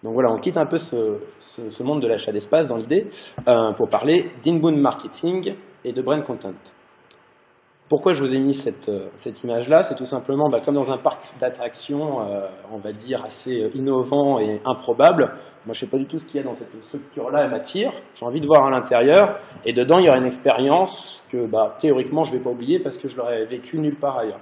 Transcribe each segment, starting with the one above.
Donc voilà, on quitte un peu ce monde de l'achat d'espace dans l'idée pour parler d'inbound marketing et de brand content. Pourquoi je vous ai mis cette image-là? C'est tout simplement comme dans un parc d'attractions, on va dire, assez innovant et improbable. Moi, je ne sais pas du tout ce qu'il y a dans cette structure-là, elle m'attire. J'ai envie de voir à l'intérieur. Et dedans, il y aura une expérience que théoriquement, je ne vais pas oublier parce que je l'aurais vécu nulle part ailleurs.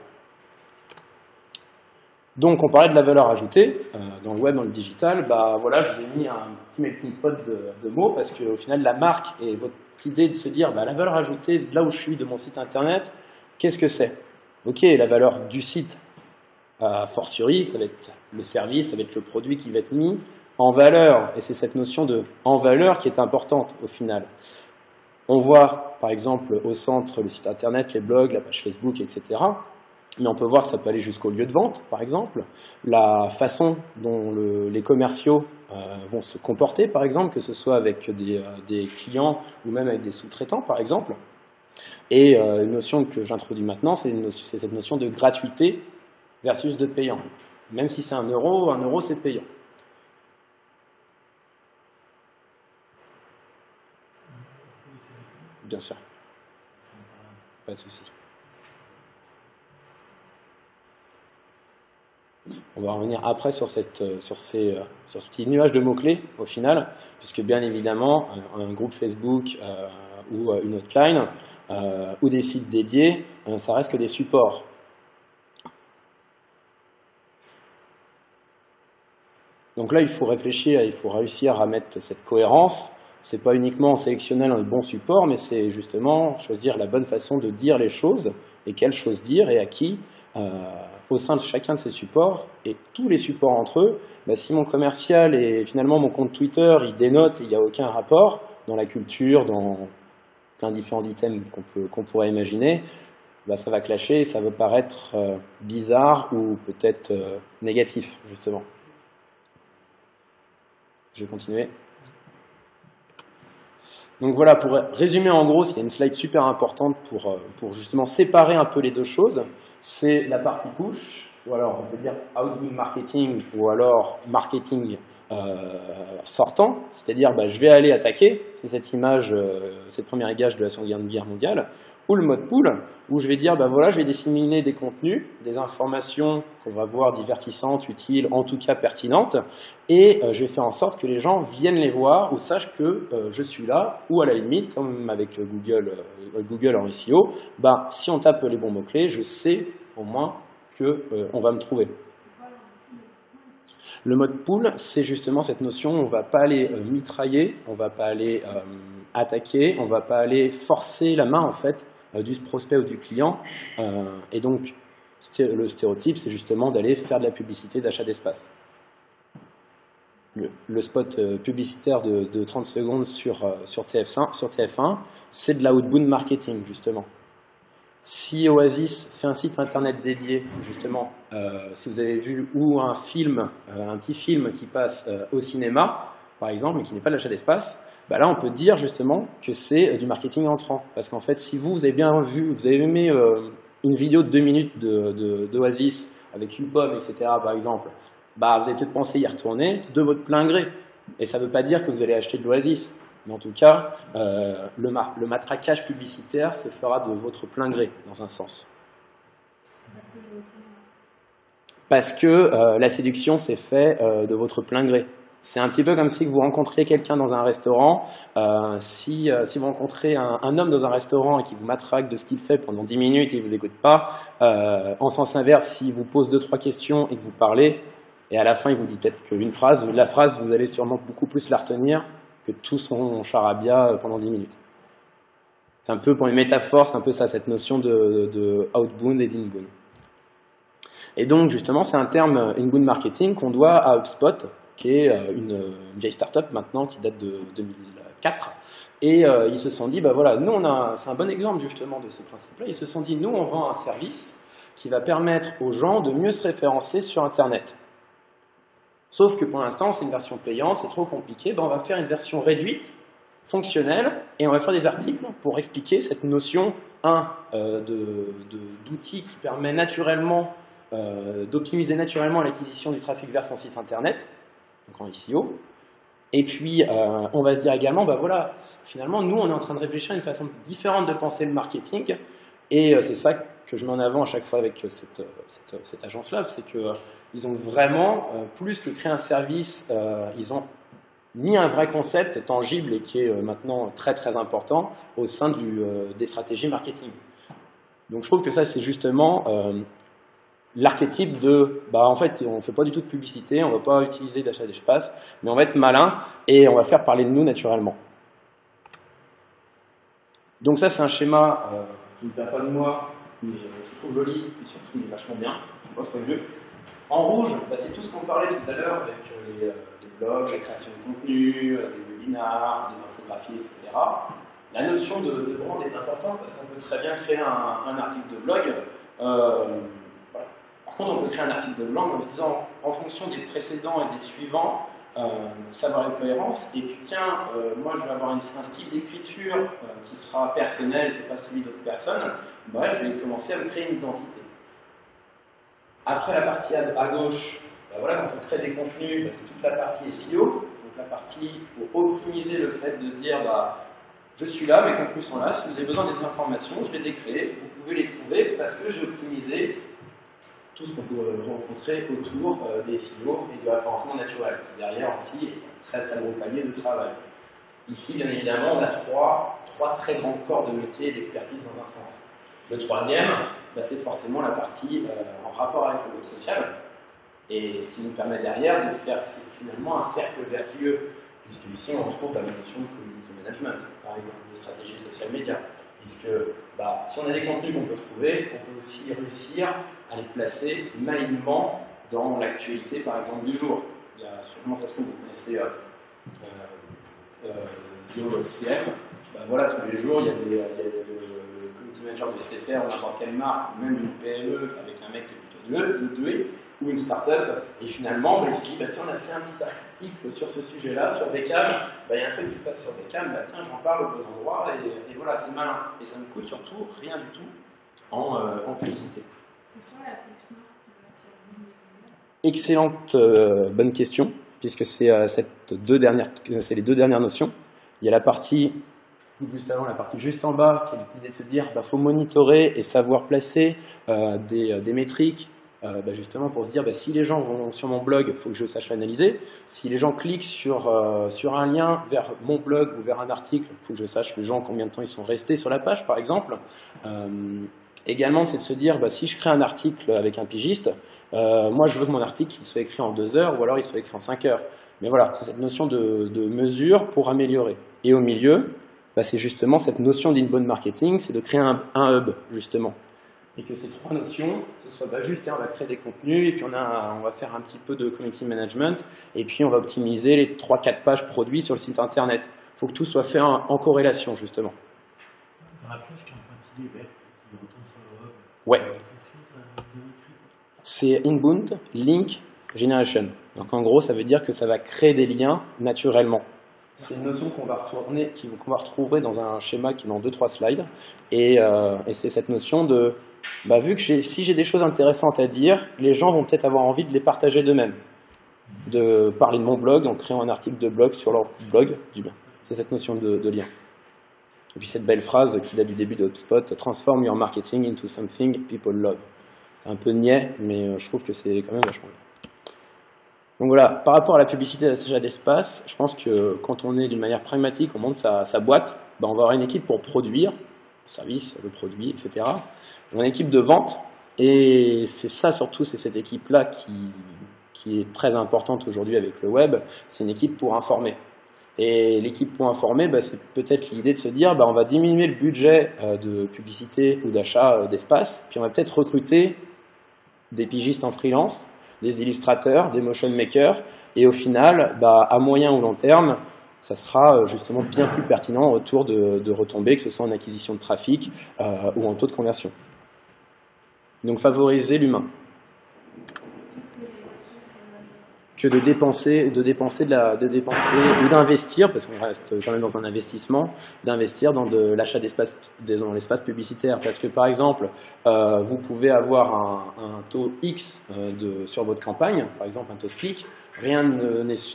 Donc, on parlait de la valeur ajoutée dans le web, dans le digital. Voilà, je vous ai mis un petit melting pot de mots parce qu'au final, la marque et votre idée de se dire la valeur ajoutée de là où je suis, de mon site internet, qu'est-ce que c'est? Ok, la valeur du site, a fortiori, ça va être le service, ça va être le produit qui va être mis en valeur. Et c'est cette notion de en valeur qui est importante au final. On voit, par exemple, au centre, le site internet, les blogs, la page Facebook, etc. Mais on peut voir que ça peut aller jusqu'au lieu de vente, par exemple. La façon dont les commerciaux vont se comporter, par exemple, que ce soit avec des clients ou même avec des sous-traitants, par exemple. Et une notion que j'introduis maintenant, c'est cette notion de gratuité versus de payant. Même si c'est 1 euro c'est payant. Bien sûr. Pas de souci. On va revenir après sur ce petit nuage de mots-clés au final, puisque bien évidemment, un groupe Facebook ou une hotline ou des sites dédiés, ça reste que des supports. Donc là, il faut réfléchir, il faut réussir à mettre cette cohérence. C'est pas uniquement en sélectionnant le bon support, mais c'est justement choisir la bonne façon de dire les choses et quelles choses dire et à qui. Au sein de chacun de ces supports et tous les supports entre eux, si mon commercial et finalement mon compte Twitter, il dénote et il n'y a aucun rapport dans la culture, dans plein de différents items qu'on pourrait imaginer, ça va clasher et ça va paraître bizarre ou peut-être négatif, justement. Je vais continuer. Donc voilà, pour résumer en gros, il y a une slide super importante pour justement séparer un peu les deux choses. C'est la partie push, ou alors on peut dire outbound marketing, ou alors marketing sortant, c'est-à-dire je vais aller attaquer, c'est cette image, cette première image de la Seconde Guerre mondiale, ou le mode pull, où je vais dire voilà, je vais disséminer des contenus, des informations qu'on va voir divertissantes, utiles, en tout cas pertinentes, et je vais faire en sorte que les gens viennent les voir ou sachent que je suis là, ou à la limite, comme avec Google en SEO, si on tape les bons mots-clés, je sais au moins qu'on va me trouver. Le mode pull, c'est justement cette notion, on ne va pas aller mitrailler, on ne va pas aller attaquer, on ne va pas aller forcer la main en fait du prospect ou du client. Et donc, le stéréotype, c'est justement d'aller faire de la publicité d'achat d'espace. Le spot publicitaire de 30 secondes sur TF1, c'est de l'outbound marketing, justement. Si Oasis fait un site internet dédié, justement, si vous avez vu, ou un petit film qui passe au cinéma, par exemple, mais qui n'est pas de l'achat d'espace, là on peut dire justement que c'est du marketing entrant. Parce qu'en fait, si vous avez bien vu, vous avez aimé une vidéo de 2 minutes d'Oasis avec une pomme, etc., par exemple, vous avez peut-être pensé y retourner de votre plein gré. Et ça ne veut pas dire que vous allez acheter de l'Oasis. Mais en tout cas, le matraquage publicitaire se fera de votre plein gré, dans un sens. Parce que la séduction s'est faite de votre plein gré. C'est un petit peu comme si vous rencontriez quelqu'un dans un restaurant. Si vous rencontrez un homme dans un restaurant et qui vous matraque de ce qu'il fait pendant 10 minutes et il ne vous écoute pas, en sens inverse, s'il vous pose 2-3 questions et que vous parlez, et à la fin il vous dit peut-être qu'une phrase, la phrase vous allez sûrement beaucoup plus la retenir que tout son charabia pendant 10 minutes. C'est un peu, pour une métaphore, c'est un peu ça, cette notion de outbound et d'inbound. Et donc, justement, c'est un terme inbound marketing qu'on doit à HubSpot, qui est une vieille start-up maintenant, qui date de 2004. Et ils se sont dit, voilà, nous, c'est un bon exemple justement de ce principe-là, ils se sont dit, nous, on vend un service qui va permettre aux gens de mieux se référencer sur Internet. Sauf que pour l'instant, c'est une version payante, c'est trop compliqué. On va faire une version réduite, fonctionnelle, et on va faire des articles pour expliquer cette notion, d'outil qui permet naturellement d'optimiser naturellement l'acquisition du trafic vers son site internet. donc en SEO. Et puis, on va se dire également, bah voilà, finalement, nous, on est en train de réfléchir à une façon différente de penser le marketing. Et c'est ça que je mets en avant à chaque fois avec cette agence-là, c'est qu'ils ont vraiment, plus que créer un service, ils ont mis un vrai concept tangible et qui est maintenant très très important au sein des stratégies marketing. Donc je trouve que ça, c'est justement l'archétype de, bah en fait, on ne fait pas du tout de publicité, on ne va pas utiliser d'achat d'espace, mais on va être malin et on va faire parler de nous naturellement. Donc ça, c'est un schéma qui ne vient pas de moi, mais je trouve joli et surtout il est vachement bien, je pense pas mieux. En rouge, bah, c'est tout ce qu'on parlait tout à l'heure avec les blogs, la création de contenu, des webinars, des infographies, etc. La notion de brand est importante parce qu'on peut très bien créer un article de blog. Par contre, on peut créer un article de blog en se disant, en fonction des précédents et des suivants, savoir une cohérence. Et puis tiens, moi je vais avoir un style d'écriture qui sera personnel et pas celui d'autres personnes. Bref, je vais commencer à me créer une identité. Après la partie à gauche, ben voilà, quand on crée des contenus, ben c'est toute la partie SEO, donc la partie pour optimiser le fait de se dire bah, je suis là, mes contenus sont là, si vous avez besoin des informations, je les ai créés, vous pouvez les trouver parce que j'ai optimisé tout ce qu'on peut rencontrer autour des SEO et du référencement naturel, qui derrière aussi est un très très gros palier de travail. Ici, bien évidemment, on a trois très grands corps de métier et d'expertise dans un sens. Le troisième, bah, c'est forcément la partie en rapport avec le web social, et ce qui nous permet derrière de faire finalement un cercle vertueux, puisqu'ici on retrouve la notion de community management, par exemple, de stratégie social média, puisque bah, si on a des contenus qu'on peut trouver, on peut aussi réussir à les placer malignement dans l'actualité, par exemple, du jour. Il y a sûrement, ça se trouve, vous connaissez Zero of CM, bah, voilà, tous les jours, il y a le community manager de SFR, n'importe quelle marque, même une PME avec un mec qui est plutôt doué, ou une start-up, et finalement, bah, il se dit, bah, tiens, on a fait un petit article sur ce sujet-là, sur Beckham, bah, il y a un truc qui passe sur Beckham, bah, tiens, j'en parle au bon endroit, et voilà, c'est malin. Et ça ne coûte surtout rien du tout en publicité. C'est quoi la technique qui va sur Excellente bonne question, puisque c'est les deux dernières notions. Il y a la partie, juste avant, la partie juste en bas, qui est l'idée de se dire bah, faut monitorer et savoir placer des métriques, bah, justement pour se dire bah, si les gens vont sur mon blog, il faut que je sache l'analyser. Si les gens cliquent sur un lien vers mon blog ou vers un article, il faut que je sache les gens combien de temps ils sont restés sur la page, par exemple. Également, c'est de se dire, bah, si je crée un article avec un pigiste, moi je veux que mon article il soit écrit en 2 heures ou alors il soit écrit en 5 heures. Mais voilà, c'est cette notion de mesure pour améliorer. Et au milieu, bah, c'est justement cette notion d'inbound marketing, c'est de créer un hub, justement. Et que ces trois notions, ce soit bah, juste, on va créer des contenus, et puis on va faire un petit peu de community management, et puis on va optimiser les 3-4 pages produits sur le site internet. Il faut que tout soit fait en corrélation, justement. Dans la flèche qui est en pointillé vert, qui retourne sur le hub. Ouais. C'est Inbound Link Generation. Donc en gros, ça veut dire que ça va créer des liens naturellement. C'est une notion qu'on va retrouver dans un schéma qui est dans 2-3 slides. Et c'est cette notion de, bah, vu que si j'ai des choses intéressantes à dire, les gens vont peut-être avoir envie de les partager d'eux-mêmes. De parler de mon blog en créant un article de blog sur leur blog. C'est cette notion de lien. Et puis cette belle phrase qui date du début de HubSpot, « Transform your marketing into something people love ». C'est un peu niais, mais je trouve que c'est quand même vachement bien. Donc voilà, par rapport à la publicité d'achat d'espace, je pense que quand on est d'une manière pragmatique, on monte sa boîte, ben on va avoir une équipe pour produire, le service, le produit, etc. On a une équipe de vente, et c'est ça surtout, c'est cette équipe-là qui est très importante aujourd'hui avec le web, c'est une équipe pour informer. Et l'équipe pour informer, bah, c'est peut-être l'idée de se dire bah, on va diminuer le budget de publicité ou d'achat d'espace, puis on va peut-être recruter des pigistes en freelance, des illustrateurs, des motion makers, et au final, bah, à moyen ou long terme, ça sera justement bien plus pertinent autour de retombées, que ce soit en acquisition de trafic ou en taux de conversion. Donc favoriser l'humain. que de dépenser ou d'investir, parce qu'on reste quand même dans un investissement, d'investir dans l'achat d'espace, dans l'espace publicitaire. Parce que par exemple, vous pouvez avoir un taux X sur votre campagne, par exemple un taux de clic, rien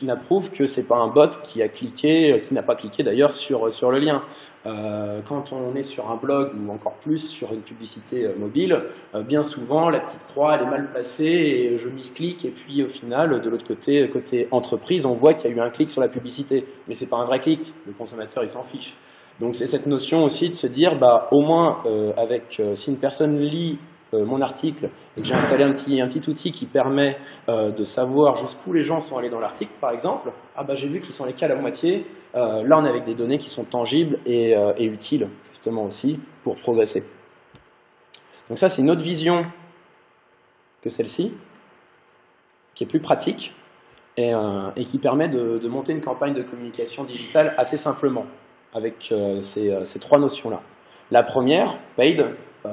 n'approuve que c'est pas un bot qui a cliqué, qui n'a pas cliqué d'ailleurs sur le lien. Quand on est sur un blog ou encore plus sur une publicité mobile, bien souvent la petite croix elle est mal placée et je misclique et puis au final de l'autre côté entreprise on voit qu'il y a eu un clic sur la publicité, mais c'est pas un vrai clic, le consommateur il s'en fiche. Donc c'est cette notion aussi de se dire bah au moins si une personne lit mon article et que j'ai installé un petit outil qui permet de savoir jusqu'où les gens sont allés dans l'article, par exemple, ah bah j'ai vu qu'ils sont allés qu'à la moitié, là on est avec des données qui sont tangibles et utiles justement aussi pour progresser. Donc ça c'est une autre vision que celle-ci, qui est plus pratique et qui permet de monter une campagne de communication digitale assez simplement avec ces trois notions-là. La première, paid,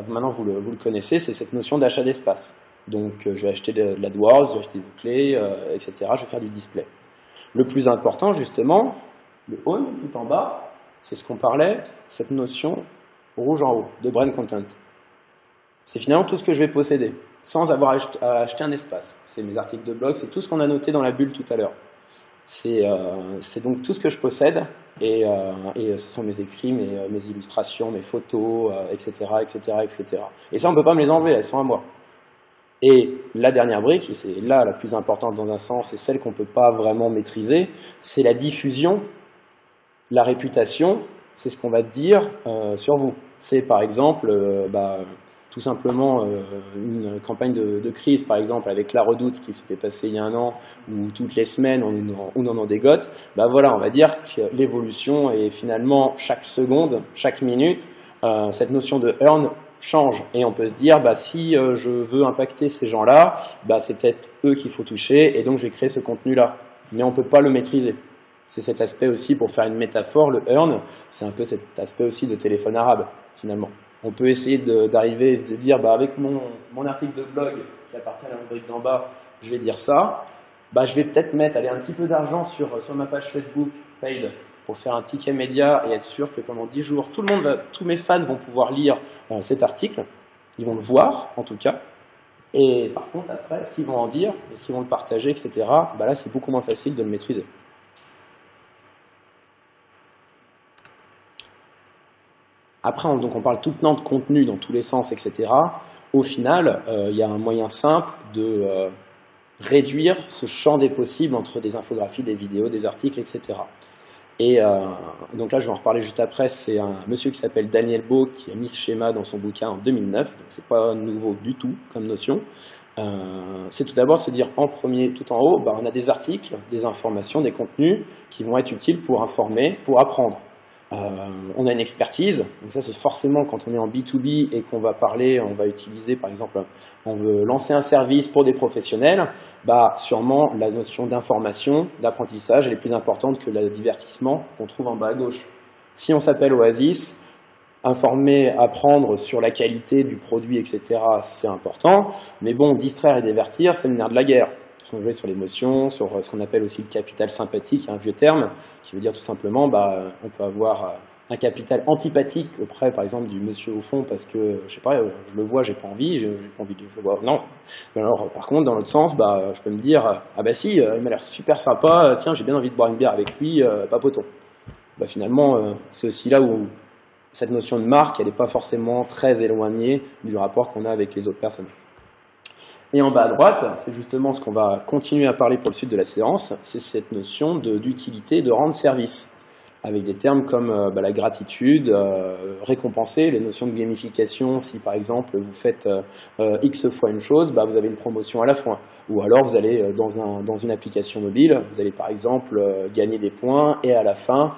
maintenant vous le connaissez, c'est cette notion d'achat d'espace. Donc je vais acheter de l'AdWords, je vais acheter des clés, etc. Je vais faire du display. Le plus important justement, le home tout en bas, c'est ce qu'on parlait, cette notion rouge en haut, de brand content. C'est finalement tout ce que je vais posséder, sans avoir à acheter un espace. C'est mes articles de blog, c'est tout ce qu'on a noté dans la bulle tout à l'heure. C'est donc tout ce que je possède, et ce sont mes écrits, mes illustrations, mes photos, etc., etc., etc. Et ça, on ne peut pas me les enlever, elles sont à moi. Et la dernière brique, et c'est là la plus importante dans un sens, et celle qu'on ne peut pas vraiment maîtriser, c'est la diffusion, la réputation, c'est ce qu'on va dire sur vous. C'est par exemple... tout simplement une campagne de crise, par exemple, avec La Redoute qui s'était passée il y a un an, où toutes les semaines on en dégote, bah voilà, on va dire que l'évolution est finalement chaque seconde, chaque minute, cette notion de earn change. Et on peut se dire, bah, si je veux impacter ces gens-là, bah, c'est peut-être eux qu'il faut toucher, et donc je vais créer ce contenu-là. Mais on ne peut pas le maîtriser. C'est cet aspect aussi, pour faire une métaphore, le earn, c'est un peu cet aspect aussi de téléphone arabe, finalement. On peut essayer d'arriver et se dire, bah, avec mon article de blog qui appartient à la rubrique d'en bas, je vais dire ça. Bah, je vais peut-être mettre un petit peu d'argent sur ma page Facebook paid pour faire un ticket média et être sûr que pendant 10 jours, tous mes fans vont pouvoir lire cet article. Ils vont le voir, en tout cas. Et par contre, après, ce qu'ils vont en dire, est-ce qu'ils vont le partager, etc., bah là, c'est beaucoup moins facile de le maîtriser. Après, donc on parle tout le temps de contenu dans tous les sens, etc. Au final, il y a un moyen simple de réduire ce champ des possibles entre des infographies, des vidéos, des articles, etc. Et donc là, je vais en reparler juste après. C'est un monsieur qui s'appelle Daniel Beau qui a mis ce schéma dans son bouquin en 2009. Donc c'est pas nouveau du tout comme notion. C'est tout d'abord de se dire en premier, tout en haut, bah, on a des articles, des informations, des contenus qui vont être utiles pour informer, pour apprendre. On a une expertise, donc ça c'est forcément quand on est en B2B et qu'on va parler, on va utiliser par exemple, on veut lancer un service pour des professionnels, bah sûrement la notion d'information, d'apprentissage elle est plus importante que le divertissement qu'on trouve en bas à gauche. Si on s'appelle Oasis, informer, apprendre sur la qualité du produit, etc. c'est important, mais bon, distraire et divertir, c'est le nerf de la guerre. On jouer sur l'émotion, sur ce qu'on appelle aussi le capital sympathique, un vieux terme, qui veut dire tout simplement, bah, on peut avoir un capital antipathique auprès, par exemple, du monsieur au fond, parce que, je sais pas, je le vois, j'ai pas envie, je le vois, non. Alors, par contre, dans l'autre sens, bah, je peux me dire, ah bah si, il m'a l'air super sympa, tiens, j'ai bien envie de boire une bière avec lui, papotons. Bah, finalement, c'est aussi là où cette notion de marque, elle n'est pas forcément très éloignée du rapport qu'on a avec les autres personnes. Et en bas à droite, c'est justement ce qu'on va continuer à parler pour le suite de la séance, c'est cette notion d'utilité, de rendre service, avec des termes comme la gratitude, récompenser, les notions de gamification, si par exemple vous faites X fois une chose, bah, vous avez une promotion à la fin. Ou alors vous allez dans une application mobile, vous allez par exemple gagner des points et à la fin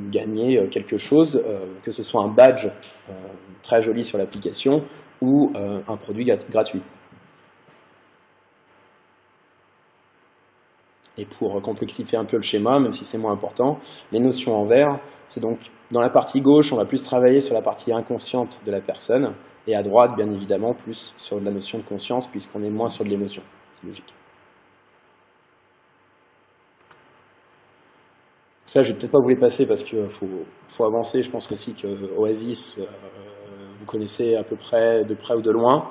gagner quelque chose, que ce soit un badge très joli sur l'application ou un produit gratuit. Et pour complexifier un peu le schéma, même si c'est moins important, les notions en vert, c'est donc dans la partie gauche, on va plus travailler sur la partie inconsciente de la personne, et à droite, bien évidemment, plus sur la notion de conscience, puisqu'on est moins sur de l'émotion. C'est logique. Ça, je vais peut-être pas vous les passer parce qu'il faut avancer. Je pense aussi que Oasis, vous connaissez à peu près, de près ou de loin.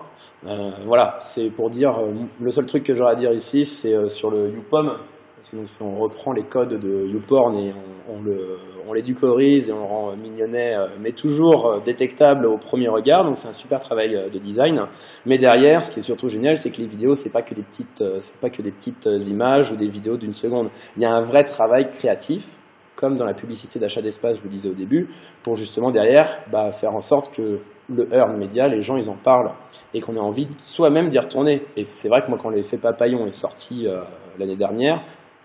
Voilà, c'est pour dire, le seul truc que j'aurais à dire ici, c'est sur le YouPom. Parce que donc, si on reprend les codes de YouPorn et on l'éducorise et on le rend mignonnet, mais toujours détectable au premier regard, donc c'est un super travail de design. Mais derrière, ce qui est surtout génial, c'est que les vidéos, c'est pas que des petites images ou des vidéos d'une seconde. Il y a un vrai travail créatif, comme dans la publicité d'achat d'espace, je vous disais au début, pour justement derrière faire en sorte que le earn média, les gens ils en parlent et qu'on ait envie soi-même d'y retourner. Et c'est vrai que moi quand l'effet Papillon est sorti l'année dernière,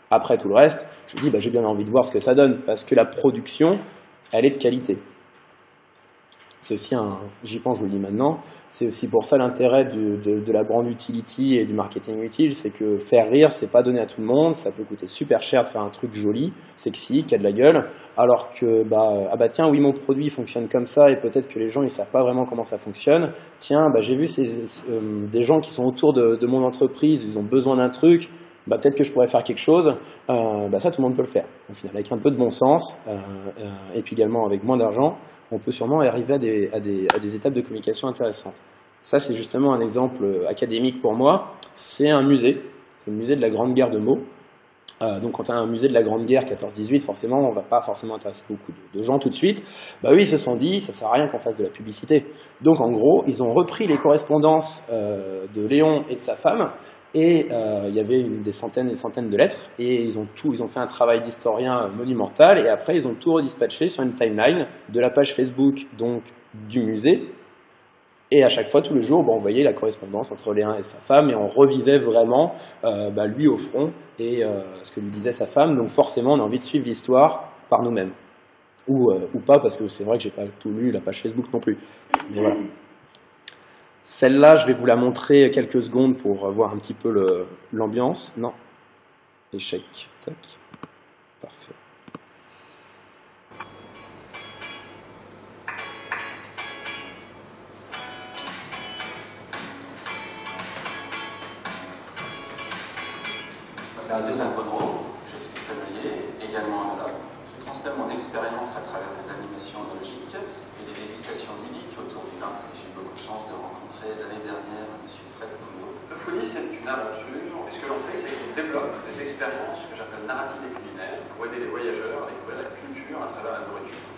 après tout le reste, je me dis j'ai bien envie de voir ce que ça donne, parce que la production, elle est de qualité. C'est aussi j'y pense, je vous le dis maintenant, c'est aussi pour ça l'intérêt de la brand utility et du marketing utile, c'est que faire rire, c'est pas donné à tout le monde, ça peut coûter super cher de faire un truc joli, sexy, qui a de la gueule, alors que tiens, oui, mon produit fonctionne comme ça et peut-être que les gens ils savent pas vraiment comment ça fonctionne. Tiens, j'ai vu des gens qui sont autour de mon entreprise, ils ont besoin d'un truc. Peut-être que je pourrais faire quelque chose, ça tout le monde peut le faire. Au final, avec un peu de bon sens, et puis également avec moins d'argent, on peut sûrement arriver à des étapes de communication intéressantes. Ça, c'est justement un exemple académique pour moi. C'est un musée, c'est le musée de la Grande Guerre de Meaux. Donc quand on a un musée de la Grande Guerre 14-18, forcément, on ne va pas forcément intéresser beaucoup de gens tout de suite. Eux, ils se sont dit, ça ne sert à rien qu'on fasse de la publicité. Donc en gros, ils ont repris les correspondances de Léon et de sa femme, et il y avait des centaines et des centaines de lettres, et ils ont fait un travail d'historien monumental, et après ils ont tout redispatché sur une timeline de la page Facebook donc du musée, et à chaque fois, tous les jours, on voyait la correspondance entre Léon et sa femme, et on revivait vraiment lui au front, et ce que lui disait sa femme, donc forcément on a envie de suivre l'histoire par nous-mêmes. Ou pas, parce que c'est vrai que j'ai pas tout lu la page Facebook non plus. Mais voilà. Celle-là, je vais vous la montrer quelques secondes pour voir un petit peu l'ambiance. Non. Échec. Tac. Parfait. C'est un deuxième Podro, je suis sommelier, également analogue. Je transmets mon expérience à travers des animations analogiques et des dégustations ludiques autour du vin. J'ai eu beaucoup de chance de rencontrer l'année dernière M. Fred Poulot. Le Foodie, c'est une aventure, et ce que l'on fait, c'est qu'on développe des expériences que j'appelle narratives et culinaires pour aider les voyageurs à découvrir la culture à travers la nourriture.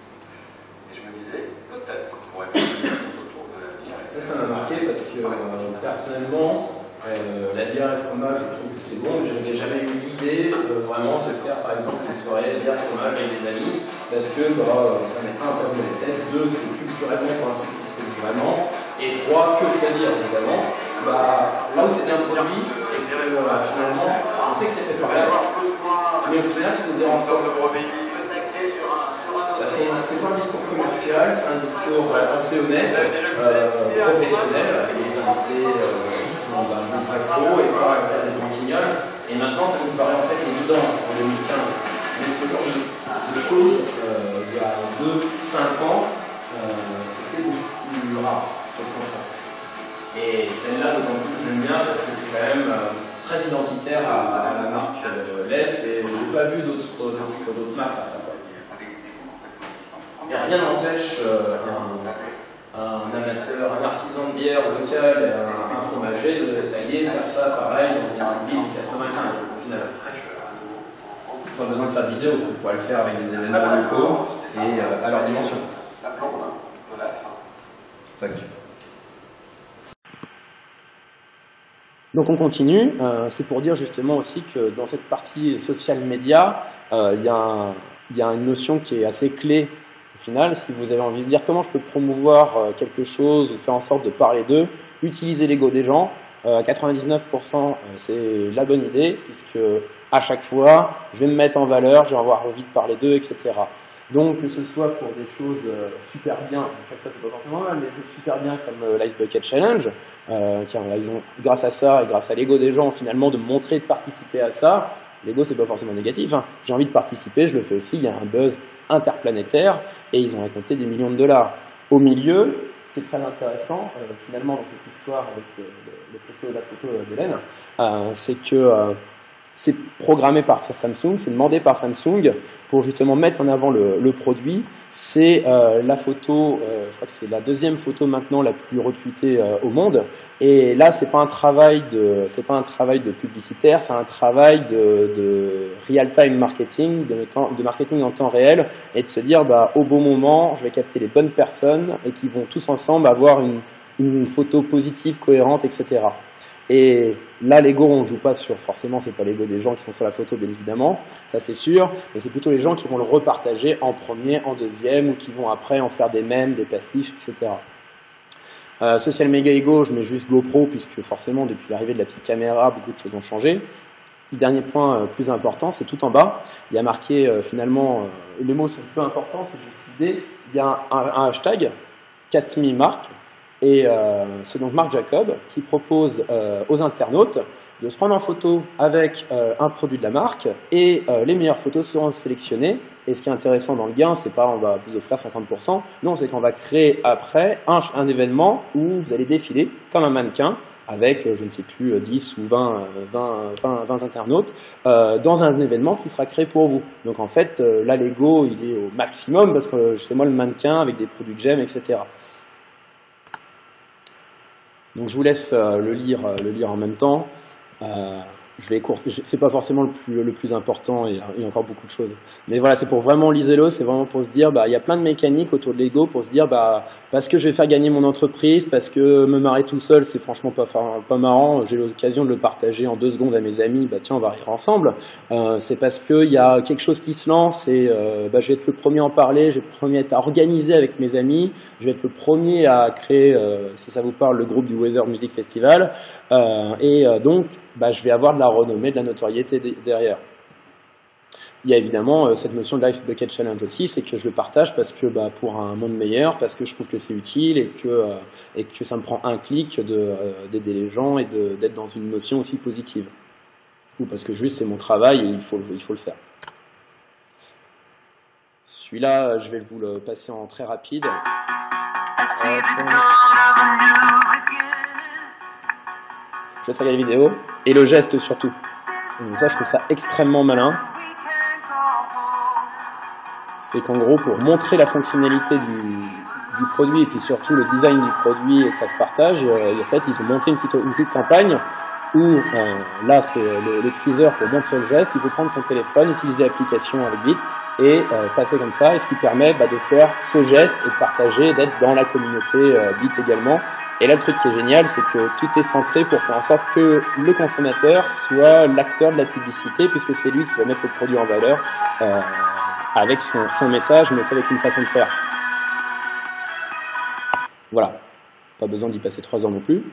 Et je me disais, peut-être qu'on pourrait faire des choses autour de l'avenir. Ça m'a marqué parce que personnellement, la bière et le fromage, je trouve que c'est bon, mais je n'avais jamais eu l'idée vraiment de faire par exemple une soirée bière et fromage avec des amis, parce que ça n'est pas un peu de la tête, deux, c'est culturellement pas un truc qui se fait vraiment, et trois, que choisir évidemment. Là où c'est bien produit, c'est que finalement, on sait que c'est fait par là, mais au final ça nous dérange pas. Parce que c'est pas un discours commercial, c'est un discours assez honnête, professionnel, avec des invités qui sont pro et pas des gens qui gueulent. Et maintenant, ça nous paraît en fait évident en 2015. Mais ce genre de choses, il y a 2-5 ans, c'était beaucoup plus rare sur le plan français. Et celle-là, d'autant plus que j'aime bien parce que c'est quand même très identitaire à la marque Lef, et je n'ai pas vu d'autres marques à ça. Et rien n'empêche un amateur, un artisan de bière local, un fromager de s'allier, faire ça pareil dans une ville de 95 au final. Pas besoin de faire de vidéo, on pourrait le faire avec des événements locaux et à leur dimension. La plombe de la fin. Tac. Donc on continue, c'est pour dire justement aussi que dans cette partie social media, il y a une notion qui est assez clé. Au final, si vous avez envie de dire comment je peux promouvoir quelque chose ou faire en sorte de parler d'eux, utilisez l'ego des gens. À 99%, c'est la bonne idée, puisque à chaque fois, je vais me mettre en valeur, je vais avoir envie de parler d'eux, etc. Donc, que ce soit pour des choses super bien, chaque fois c'est pas forcément mal, mais des choses super bien comme l'Ice Bucket Challenge, ils ont, grâce à ça et grâce à l'ego des gens, finalement, de montrer, de participer à ça. L'ego, c'est pas forcément négatif. Hein. J'ai envie de participer, je le fais aussi. Il y a un buzz interplanétaire et ils ont récolté des millions de dollars. Au milieu, ce qui est très intéressant, finalement, dans cette histoire avec la photo d'Hélène, c'est que c'est programmé par Samsung, c'est demandé par Samsung pour justement mettre en avant le produit. C'est la photo, je crois que c'est la deuxième photo maintenant la plus retweetée au monde. Et là, c'est pas un travail de publicitaire, c'est un travail de real-time marketing, de marketing en temps réel, et de se dire, bah, au bon moment, je vais capter les bonnes personnes et qui vont tous ensemble avoir une photo positive, cohérente, etc. Et là, l'ego, on ne joue pas sur, forcément, c'est pas l'ego des gens qui sont sur la photo, bien évidemment, ça c'est sûr, mais c'est plutôt les gens qui vont le repartager en premier, en deuxième, ou qui vont après en faire des mèmes, des pastiches, etc. Social Mega Ego, je mets juste GoPro, puisque forcément, depuis l'arrivée de la petite caméra, beaucoup de choses ont changé. Le dernier point plus important, c'est tout en bas. Il y a marqué, finalement, les mots sont peu importants, c'est juste l'idée. Il y a un hashtag, Cast Me Marc. Et c'est donc Marc Jacob qui propose aux internautes de se prendre en photo avec un produit de la marque et les meilleures photos seront sélectionnées. Et ce qui est intéressant dans le gain, c'est pas on va vous offrir 50%, non, c'est qu'on va créer après un événement où vous allez défiler comme un mannequin avec, je ne sais plus, 10 ou 20 internautes dans un événement qui sera créé pour vous. Donc en fait, là, l'ego, il est au maximum parce que c'est moi le mannequin avec des produits que j'aime, etc. Donc je vous laisse le lire en même temps. Je vais c'est pas forcément le plus important et il y a encore beaucoup de choses. Mais voilà, c'est pour vraiment lisez-le, c'est vraiment pour se dire, bah, il y a plein de mécaniques autour de l'ego pour se dire, bah, parce que je vais faire gagner mon entreprise, parce que me marrer tout seul, c'est franchement pas marrant, j'ai l'occasion de le partager en 2 secondes à mes amis, bah tiens, on va rire ensemble. C'est parce qu'il y a quelque chose qui se lance et bah, je vais être le premier à en parler, je vais être le premier à organiser avec mes amis, je vais être le premier à créer, si ça vous parle, le groupe du Weather Music Festival, donc, bah, je vais avoir de la renommée, de la notoriété derrière. Il y a évidemment cette notion de Life Bucket Challenge aussi, c'est que je le partage parce que bah, pour un monde meilleur, parce que je trouve que c'est utile et que ça me prend un clic d'aider les gens et d'être dans une notion aussi positive. Ou parce que juste c'est mon travail et il faut le faire. Celui-là, je vais vous le passer en très rapide. Je laisse regarder la vidéo, et le geste surtout. Donc ça, je trouve ça extrêmement malin. C'est qu'en gros, pour montrer la fonctionnalité du produit, et puis surtout le design du produit, et que ça se partage, en fait, ils ont monté une petite campagne, où là, c'est le teaser pour montrer le geste. Il faut prendre son téléphone, utiliser l'application avec Bit, et passer comme ça, et ce qui permet de faire ce geste, et de partager, d'être dans la communauté Bit également. Et là, le truc qui est génial, c'est que tout est centré pour faire en sorte que le consommateur soit l'acteur de la publicité, puisque c'est lui qui va mettre le produit en valeur avec son message, mais aussi avec une façon de faire. Voilà. Pas besoin d'y passer 3 ans non plus.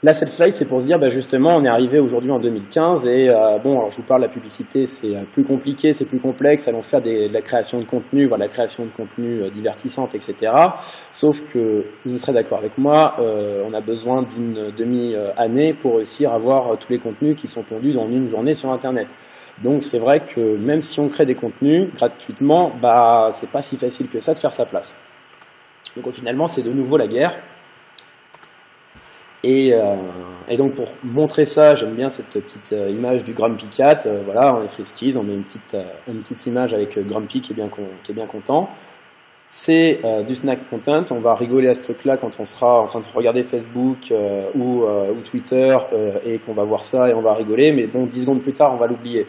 Là, cette slide, c'est pour se dire, bah, justement, on est arrivé aujourd'hui en 2015 et bon, alors je vous parle de la publicité, c'est plus compliqué, c'est plus complexe, allons faire de la création de contenu, voilà, la création de contenu divertissante, etc. Sauf que, vous serez d'accord avec moi, on a besoin d'une demi-année pour réussir à avoir tous les contenus qui sont pondus dans une journée sur Internet. Donc c'est vrai que même si on crée des contenus gratuitement, bah, c'est pas si facile que ça de faire sa place. Donc finalement, c'est de nouveau la guerre. Et donc pour montrer ça, j'aime bien cette petite image du Grumpy Cat. Voilà, on est Friskies, on met une petite image avec Grumpy qui est bien content. C'est du snack content. On va rigoler à ce truc-là quand on sera en train de regarder Facebook ou Twitter et qu'on va voir ça et on va rigoler. Mais bon, 10 secondes plus tard, on va l'oublier.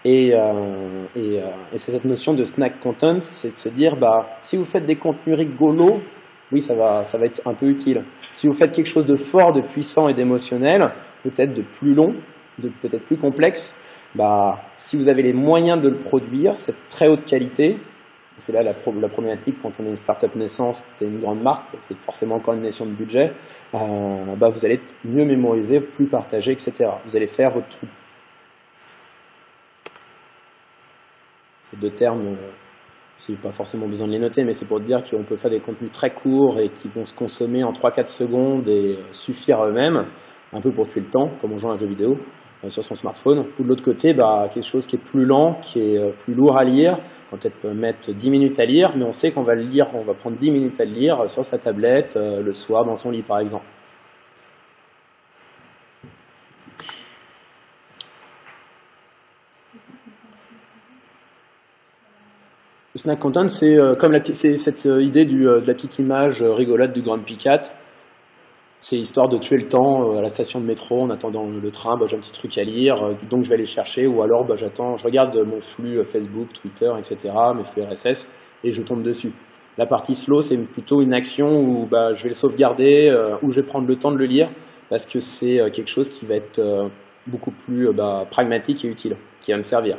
Et c'est cette notion de snack content, c'est de se dire, bah, si vous faites des contenus rigolos, oui, ça va être un peu utile. Si vous faites quelque chose de fort, de puissant et d'émotionnel, peut-être de plus long, peut-être plus complexe, bah, si vous avez les moyens de le produire, cette très haute qualité, c'est là la problématique quand on est une start-up naissance, c'est une grande marque, c'est forcément encore une notion de budget, bah, vous allez être mieux mémorisé, plus partagé, etc. Vous allez faire votre trou. Ces 2 termes... c'est pas forcément besoin de les noter, mais c'est pour dire qu'on peut faire des contenus très courts et qui vont se consommer en 3-4 secondes et suffire à eux-mêmes, un peu pour tuer le temps, comme on joue à un jeu vidéo sur son smartphone. Ou de l'autre côté, bah, quelque chose qui est plus lent, qui est plus lourd à lire. On va peut-être mettre 10 minutes à lire, mais on sait qu'on va le lire, on va prendre 10 minutes à le lire sur sa tablette, le soir, dans son lit par exemple. Snack content, c'est comme c'est cette idée de la petite image rigolote du Grumpy Cat. C'est histoire de tuer le temps à la station de métro en attendant le train. J'ai un petit truc à lire, donc je vais aller chercher, ou alors j'attends, je regarde mon flux Facebook, Twitter, etc., mes flux RSS, et je tombe dessus. La partie slow, c'est plutôt une action où je vais le sauvegarder, où je vais prendre le temps de le lire, parce que c'est quelque chose qui va être beaucoup plus pragmatique et utile, qui va me servir.